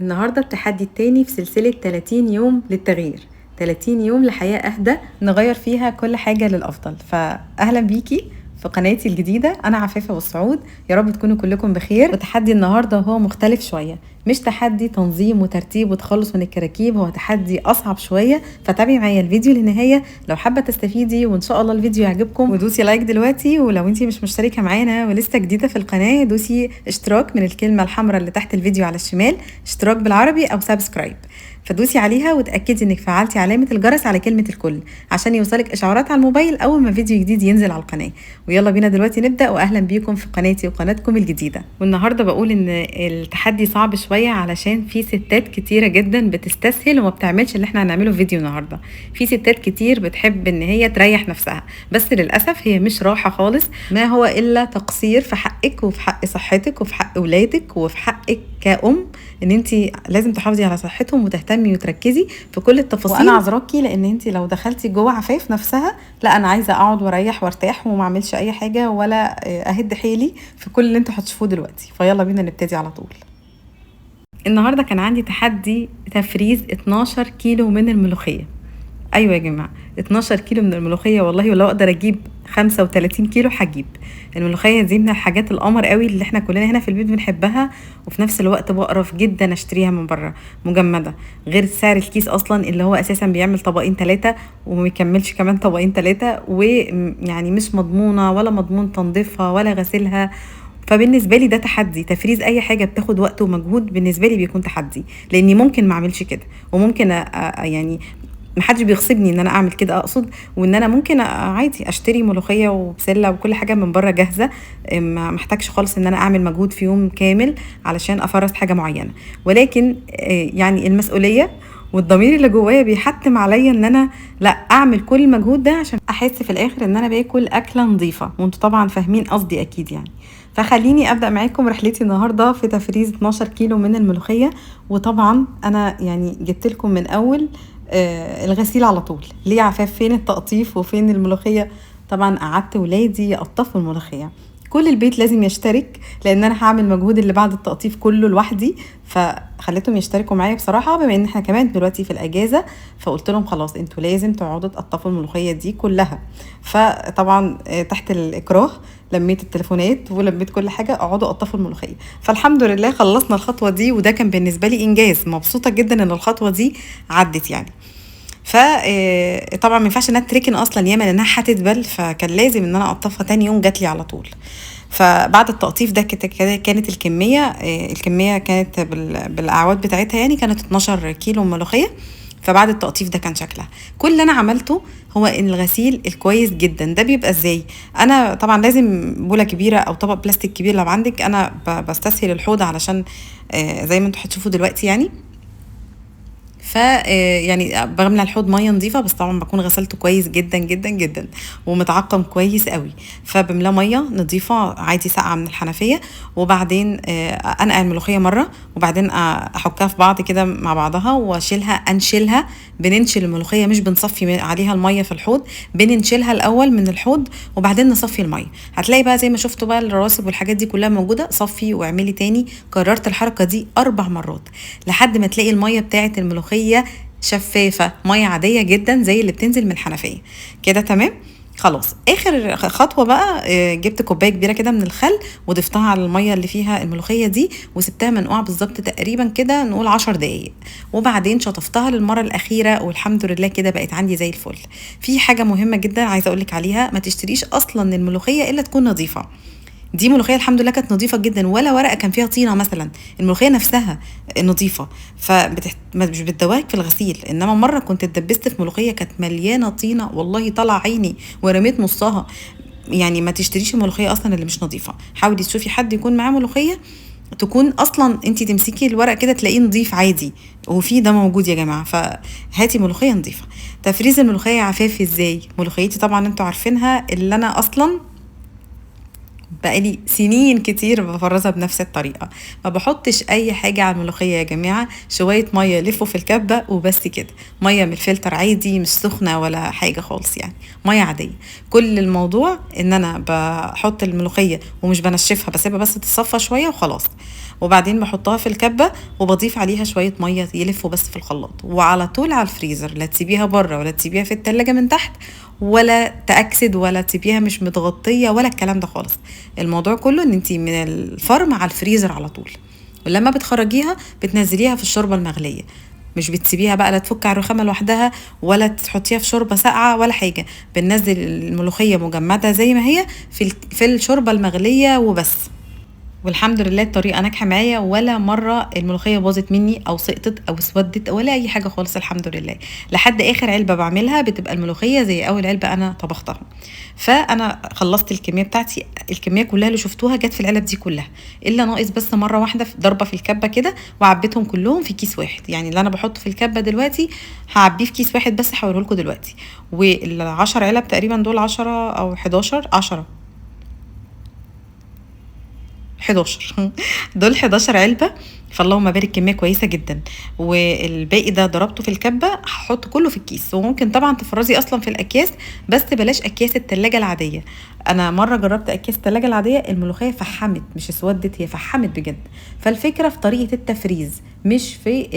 النهاردة التحدي التاني في سلسلة 30 يوم للتغيير، 30 يوم لحياة أهدى نغير فيها كل حاجة للأفضل. فأهلا بيكي في قناتي الجديدة، أنا عفافة والسعود. يا رب تكونوا كلكم بخير. وتحدي النهاردة هو مختلف شوية، مش تحدي تنظيم وترتيب وتخلص من الكراكيب، هو تحدي أصعب شوية. فتابعي معايا الفيديو للنهاية لو حابة تستفيدي، وإن شاء الله الفيديو يعجبكم. ودوسي لايك دلوقتي، ولو انتي مش مشتركة معانا ولسه جديدة في القناة دوسي اشتراك من الكلمة الحمراء اللي تحت الفيديو على الشمال، اشتراك بالعربي أو سبسكرايب. فدوسي عليها وتأكدي انك فعلتي علامة الجرس على كلمة الكل عشان يوصلك اشعارات على الموبايل اول ما فيديو جديد ينزل على القناة. ويلا بينا دلوقتي نبدأ، واهلا بيكم في قناتي وقناتكم الجديدة. والنهاردة بقول ان التحدي صعب شوية علشان في ستات كتيرة جدا بتستسهل وما بتعملش اللي احنا هنعمله في فيديو النهاردة. في ستات كتير بتحب ان هي تريح نفسها، بس للأسف هي مش راحة خالص، ما هو الا تقصير في حقك وفي حق صحتك وفي حق اولادك وفي حقك كأم، ان انت لازم تحافظي على صحتهم وتهتمي وتركزي في كل التفاصيل. وانا عذراكي لان انت لو دخلتي جوه عفاف نفسها، لا انا عايزه اقعد واريح وارتاح وما اعملش اي حاجه ولا اهد حيلي في كل اللي انتوا هتشوفوه دلوقتي. فيلا بينا نبتدي على طول. النهارده كان عندي تحدي تفريز 12 كيلو من الملوخيه. ايوه يا جماعه، 12 كيلو من الملوخيه، والله ولو اقدر اجيب 35 كيلو هجيب. الملوخيه دي من الحاجات القمر قوي اللي احنا كلنا هنا في البيت بنحبها، وفي نفس الوقت بقرف جدا اشتريها من بره مجمده، غير سعر الكيس اصلا اللي هو اساسا بيعمل طبقين 3 وما يكملش كمان طبقين 3، ويعني مش مضمونه ولا مضمون تنظيفها ولا غسيلها. فبالنسبه لي ده تحدي، تفريز اي حاجه بتاخد وقت ومجهود بالنسبه لي بيكون تحدي، لاني ممكن ما اعملش كده، وممكن يعني محدش بيغصبني ان انا اعمل كده، اقصد وان انا ممكن عادي اشتري ملوخيه وبسله وكل حاجه من بره جاهزه، ما محتاجش خالص ان انا اعمل مجهود في يوم كامل علشان افرز حاجه معينه. ولكن يعني المسؤوليه والضمير اللي جوايا بيحتم عليا ان انا لا اعمل كل المجهود ده عشان احس في الاخر ان انا باكل اكله نظيفه، وانتوا طبعا فاهمين قصدي اكيد يعني. فخليني ابدا معاكم رحلتي النهارده في تفريز 12 كيلو من الملوخيه. وطبعا انا يعني جبت لكم من اول الغسيل على طول. ليه عفاف؟ فين التقطيف وفين الملوخيه؟ طبعا قعدت ولادي يقطفوا الملوخيه، كل البيت لازم يشترك لان انا هعمل مجهود اللي بعد التقطيف كله لوحدي، فخليتهم يشتركوا معايا بصراحه بما ان احنا كمان دلوقتي في الاجازه. فقلت لهم خلاص انتوا لازم تقعدوا تقطفوا الملوخيه دي كلها. فطبعا تحت الاكراه لميت التليفونات ولميت كل حاجه، اقعدوا قطفوا الملوخيه. فالحمد لله خلصنا الخطوه دي، وده كان بالنسبه لي انجاز، مبسوطه جدا ان الخطوه دي عدت يعني. فطبعا ما ينفعش انها تركن اصلا ياما لانها هتدبل، فكان لازم ان انا اقطفها تاني يوم، جات لي على طول. فبعد التقطيف ده كانت الكميه كانت بالاعواد بتاعتها، يعني كانت 12 كيلو ملوخيه. فبعد التقطيف ده كان شكلها. كل اللي انا عملته هو ان الغسيل الكويس جدا ده بيبقى ازاي. انا طبعا لازم بوله كبيره او طبق بلاستيك كبير لو عندك، انا بستسهل الحوض علشان زي ما انتوا هتشوفوا دلوقتي يعني. يعني بملى الحوض ميه نظيفه، بس طبعا بكون غسلته كويس جدا جدا جدا ومتعقم كويس قوي. فبملاه ميه نظيفه عادي ساقعه من الحنفيه، وبعدين انقع الملوخيه مره، وبعدين احكها في بعض كده مع بعضها واشيلها انشلها. بننشل الملوخيه، مش بنصفي عليها الميه في الحوض، بننشلها الاول من الحوض وبعدين نصفي الميه. هتلاقي بقى زي ما شفتوا بقى الرواسب والحاجات دي كلها موجوده، صفي واعملي تاني. كررت الحركه دي 4 مرات لحد ما تلاقي الميه بتاعه الملوخيه شفافه، ميه عاديه جدا زي اللي بتنزل من الحنفيه كده. تمام خلاص. اخر خطوه بقى، جبت كوبايه كبيره كده من الخل وضفتها على الميه اللي فيها الملوخيه دي، وسبتها منقوعه بالظبط تقريبا كده نقول 10 دقايق، وبعدين شطفتها للمره الاخيره، والحمد لله كده بقت عندي زي الفل. في حاجه مهمه جدا عايزه اقولك عليها، ما تشتريش اصلا الملوخيه الا تكون نظيفه. دي ملوخيه الحمد لله كانت نظيفه جدا، ولا ورقه كان فيها طينه مثلا، الملوخيه نفسها نظيفه. مش بتدواك في الغسيل. انما مره كنت اتدبست في ملوخيه كانت مليانه طينه، والله طلع عيني ورميت نصها. يعني ما تشتريش الملوخيه اصلا اللي مش نظيفه، حاولي تشوفي حد يكون معاه ملوخيه تكون اصلا انت تمسكي الورق كده تلاقيه نظيف عادي، وفي ده موجود يا جماعه. فهاتي ملوخيه نظيفه. تفريز الملوخيه عفاف ازاي؟ ملوخيتي طبعا انتوا عارفينها، اللي انا اصلا بقالي سنين كتير بفرزها بنفس الطريقة. ما بحطش اي حاجة على الملوخية يا جماعة، شوية مية لفوا في الكبة وبس كده. مية من الفلتر عادي، مش سخنة ولا حاجة خالص، يعني مية عادية. كل الموضوع ان انا بحط الملوخية ومش بنشفها، بسيبها بس تتصفى شوية وخلاص. وبعدين بحطها في الكبة وبضيف عليها شوية مية يلفوا بس في الخلاط، وعلى طول على الفريزر. لا تسيبيها بره ولا تسيبيها في التلاجة من تحت، ولا تأكسد ولا تسيبيها مش متغطية ولا الكلام ده خالص. الموضوع كله ان انتي من الفرن على الفريزر على طول. ولما بتخرجيها بتنزليها في الشوربة المغلية، مش بتسيبيها بقى لا تفك على الرخامة لوحدها ولا تحطيها في شوربة ساقعة ولا حاجة. بننزل الملوخية مجمدة زي ما هي في الشوربة المغلية وبس. والحمد لله الطريقه ناجحه معايا، ولا مره الملوخيه باظت مني او سقطت او اسودت ولا اي حاجه خالص الحمد لله. لحد اخر علبه بعملها بتبقى الملوخيه زي اول علبه انا طبختها. فانا خلصت الكميه بتاعتي، الكميه كلها اللي شفتوها جت في العلب دي كلها، الا ناقص بس مره واحده في ضربه في الكبه كده، وعبيتهم كلهم في كيس واحد. يعني اللي انا بحطه في الكبه دلوقتي هعبيه في كيس واحد بس، هوريه لكم دلوقتي. والعشر علب تقريبا دول 10 او 11، 11 دول 11 علبة. فاللهم بارك، كمية كويسة جدا. والباقي ده ضربته في الكبة، هحط كله في الكيس. وممكن طبعا تفرزي اصلا في الاكياس، بس بلاش اكياس التلاجة العادية. انا مرة جربت اكياس التلاجة العادية، الملوخية فحمت، مش اسودت، هي فحمت بجد. فالفكرة في طريقة التفريز، مش في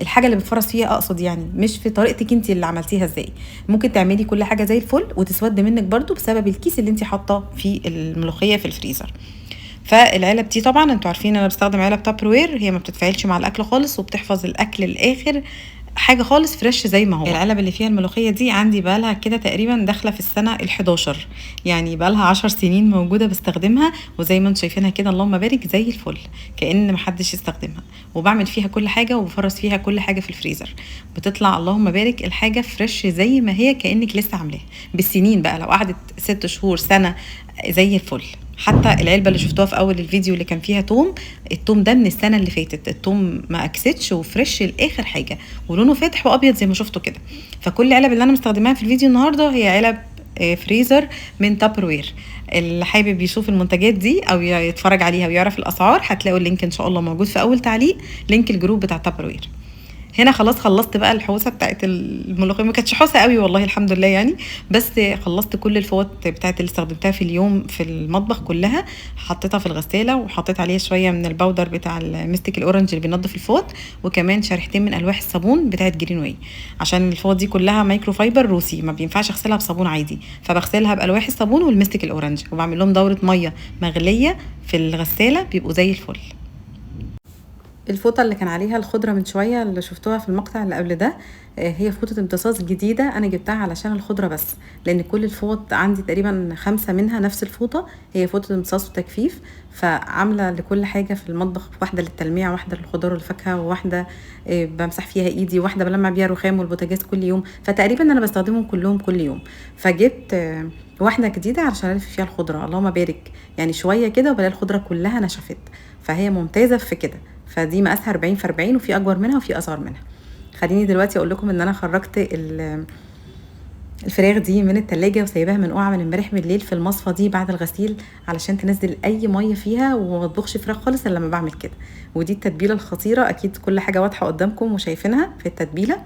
الحاجه اللي بتفرز فيها، اقصد يعني مش في طريقتك انت اللي عملتيها ازاي. ممكن تعملي كل حاجه زي الفل وتسود منك برضو بسبب الكيس اللي انت حاطاه في الملوخيه في الفريزر. فالعلب دي طبعا انتوا عارفين انا بستخدم علب تابروير، هي ما بتتفاعلش مع الاكل خالص وبتحفظ الاكل الاخر حاجه خالص فريش زي ما هو. العلب اللي فيها الملوخيه دي عندي بقالها كده تقريبا داخله في السنه ال11، يعني بقالها 10 سنين موجوده بستخدمها. وزي ما انتم شايفينها كده اللهم بارك زي الفل، كأن محدش يستخدمها. وبعمل فيها كل حاجه وبفرز فيها كل حاجه في الفريزر، بتطلع اللهم بارك الحاجه فريش زي ما هي، كأنك لسه عاملاها بالسنين بقى. لو قعدت 6 شهور سنه زي الفل. حتى العلبه اللي شفتوها في اول الفيديو اللي كان فيها توم، التوم ده من السنه اللي فاتت، التوم ما اكسدش وفريش لاخر حاجه، ولونه فاتح وابيض زي ما شفتوا كده. فكل العلب اللي انا مستخدماها في الفيديو النهارده هي علب فريزر من تابروير. اللي حابب يشوف المنتجات دي او يتفرج عليها ويعرف الاسعار، هتلاقوا اللينك ان شاء الله موجود في اول تعليق، لينك الجروب بتاع تابروير. هنا خلاص خلصت بقى الحوسه بتاعت الملوخيه، ما كانتش حوسه قوي والله الحمد لله يعني، بس خلصت كل الفوط بتاعت اللي استخدمتها في اليوم في المطبخ كلها. حطيتها في الغساله وحطيت عليها شويه من الباودر بتاع المستك الاورنج اللي بينضف الفوط، وكمان شريحتين من الواح الصابون بتاعت جرين واي، عشان الفوط دي كلها مايكرو فايبر روسي، ما بينفعش اغسلها بصابون عادي، فبغسلها بالواح الصابون والمستك الاورنج، وبعمل لهم دوره ميه مغليه في الغساله بيبقوا زي الفل. الفوطه اللي كان عليها الخضره من شويه اللي شفتوها في المقطع اللي قبل ده، هي فوطه امتصاص جديده انا جبتها علشان الخضره بس، لان كل الفوط عندي تقريبا 5 منها نفس الفوطه، هي فوطه امتصاص وتجفيف. فعامله لكل حاجه في المطبخ، واحده للتلميع، واحده للخضار والفاكهه، وواحده بمسح فيها ايدي، واحده بلمع بيها الرخام والبوتاجاز كل يوم. فتقريبا انا بستخدمهم كلهم كل يوم. فجبت واحده جديده علشان الف فيها الخضره، اللهم بارك، يعني شويه كده وبلاقي الخضره كلها نشفت. فهي ممتازه في كده. فدي مقاسها 40 في 40، وفي اكبر منها وفي اصغر منها. خليني دلوقتي اقول لكم ان انا خرجت الفراخ دي من التلاجة وسايباها منقوعه من امبارح بالليل في المصفى دي بعد الغسيل، علشان تنزل اي ميه فيها، وما اطبخش فراخ خالص الا لما بعمل كده. ودي التتبيله الخطيره، اكيد كل حاجه واضحه قدامكم وشايفينها في التتبيله.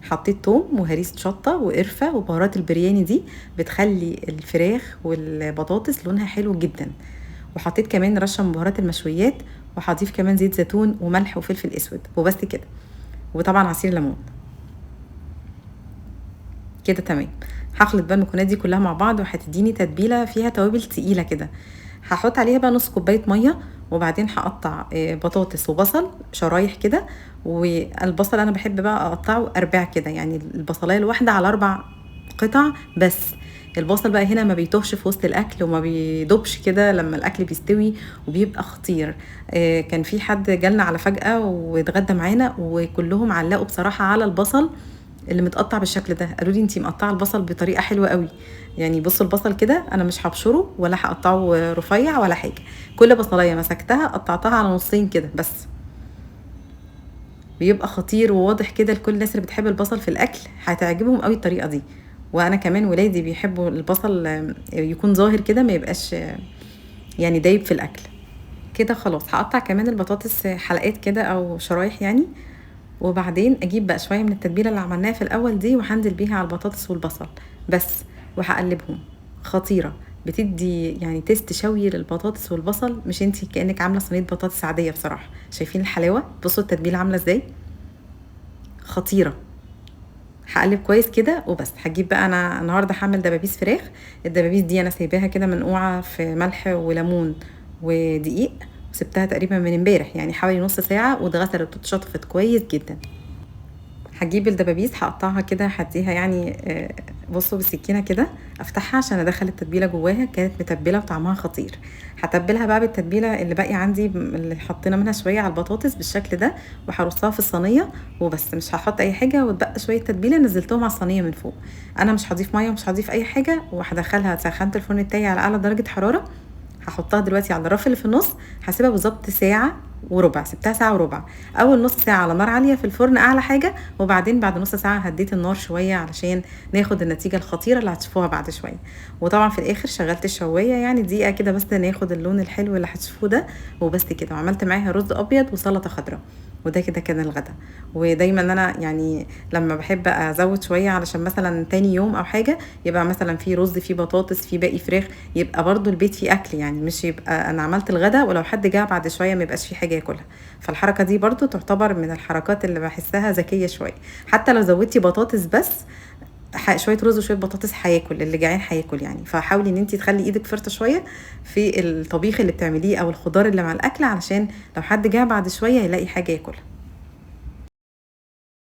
حطيت توم وهريسه شطه وقرفه وبهارات البرياني دي بتخلي الفراخ والبطاطس لونها حلو جدا. وحطيت كمان رشه من بهارات المشويات، وهضيف كمان زيت زيتون وملح وفلفل اسود وبس كده، وطبعا عصير ليمون. كده تمام. هخلط بقى المكونات دي كلها مع بعض، وهتديني تتبيله فيها توابل تقيله كده. هحط عليها بقى نص كوبايه ميه، وبعدين هقطع بطاطس وبصل شرايح كده. والبصل انا بحب بقى اقطعه ارباع كده، يعني البصلايه الواحده على 4 قطع بس. البصل بقى هنا ما بيتوهش في وسط الاكل وما بيدوبش كده لما الاكل بيستوي، وبيبقى خطير. كان في حد جالنا على فجأة واتغدى معانا، وكلهم علقوا بصراحة على البصل اللي متقطع بالشكل ده، قالوا لي انتي مقطعه البصل بطريقه حلوه قوي. يعني بصوا البصل كده انا مش هبشره ولا هقطعه رفيع ولا حاجه، كل بصلايه مسكتها قطعتها على نصين كده بس. بيبقى خطير وواضح كده لكل الناس اللي بتحب البصل في الاكل، هتعجبهم قوي الطريقه دي. وانا كمان ولادي بيحبوا البصل يكون ظاهر كده، ما يبقاش يعني دايب في الاكل. كده خلاص هقطع كمان البطاطس حلقات كده او شرايح يعني، وبعدين اجيب بقى شويه من التتبيله اللي عملناها في الاول دي وهنزل بيها على البطاطس والبصل بس، وهقلبهم. خطيره، بتدي يعني تيست شوي للبطاطس والبصل، مش انتي كانك عامله صينيه بطاطس عاديه بصراحه. شايفين الحلاوه؟ بصوا التتبيله عامله ازاي، خطيره. هقلب كويس كده وبس. هجيب بقى، انا النهارده هعمل دبابيس فراخ. الدبابيس دي انا سايباها كده منقوعه في ملح وليمون ودقيق، وسبتها تقريبا من امبارح يعني حوالي نص ساعه، واتغسلت واتشطفت كويس جدا. هجيب الدبابيس هقطعها كده، هديها يعني بصوا بالسكينه كده افتحها عشان ادخل التتبيله جواها. كانت متبله وطعمها خطير. هتبلها بقى بالتتبيله اللي باقي عندي اللي حطينا منها شويه على البطاطس بالشكل ده، وهرصها في الصينيه وبس. مش هحط اي حاجه، واتبقى شويه تتبيله نزلتهم على الصينيه من فوق. انا مش هضيف ميه ومش هضيف اي حاجه، وهدخلها. سخنت الفرن بتاعي على اعلى درجه حراره. هحطها دلوقتي على الرف اللي في النص. هسيبها بالظبط ساعه وربع، سبتها ساعه وربع. اول نص ساعه على نار عاليه في الفرن اعلى حاجه، وبعدين بعد نص ساعه هديت النار شويه علشان ناخد النتيجه الخطيره اللي هتشوفوها بعد شويه. وطبعا في الاخر شغلت الشوايه يعني دقيقه كده بس ناخد اللون الحلو اللي هتشوفوه ده، وبس كده. وعملت معاها رز ابيض وسلطه خضراء، وده كده كان الغدا. ودايما انا يعني لما بحب ازود شويه علشان مثلا تاني يوم او حاجه، يبقى مثلا في رز، في بطاطس، في باقي فراخ، يبقى برضو البيت فيه اكل يعني، مش يبقى انا عملت الغدا ولو حد جه بعد شويه ما يبقاش فيه حاجه ياكلها. فالحركه دي برضو تعتبر من الحركات اللي بحسها ذكيه شويه. حتى لو زودتي بطاطس بس، شويه رز وشويه بطاطس هياكل، اللي جعان هياكل يعني. فحاولي ان انت تخلي ايدك فرطه شويه في الطبيخ اللي بتعمليه او الخضار اللي مع الاكل، علشان لو حد جه بعد شويه يلاقي حاجه ياكلها.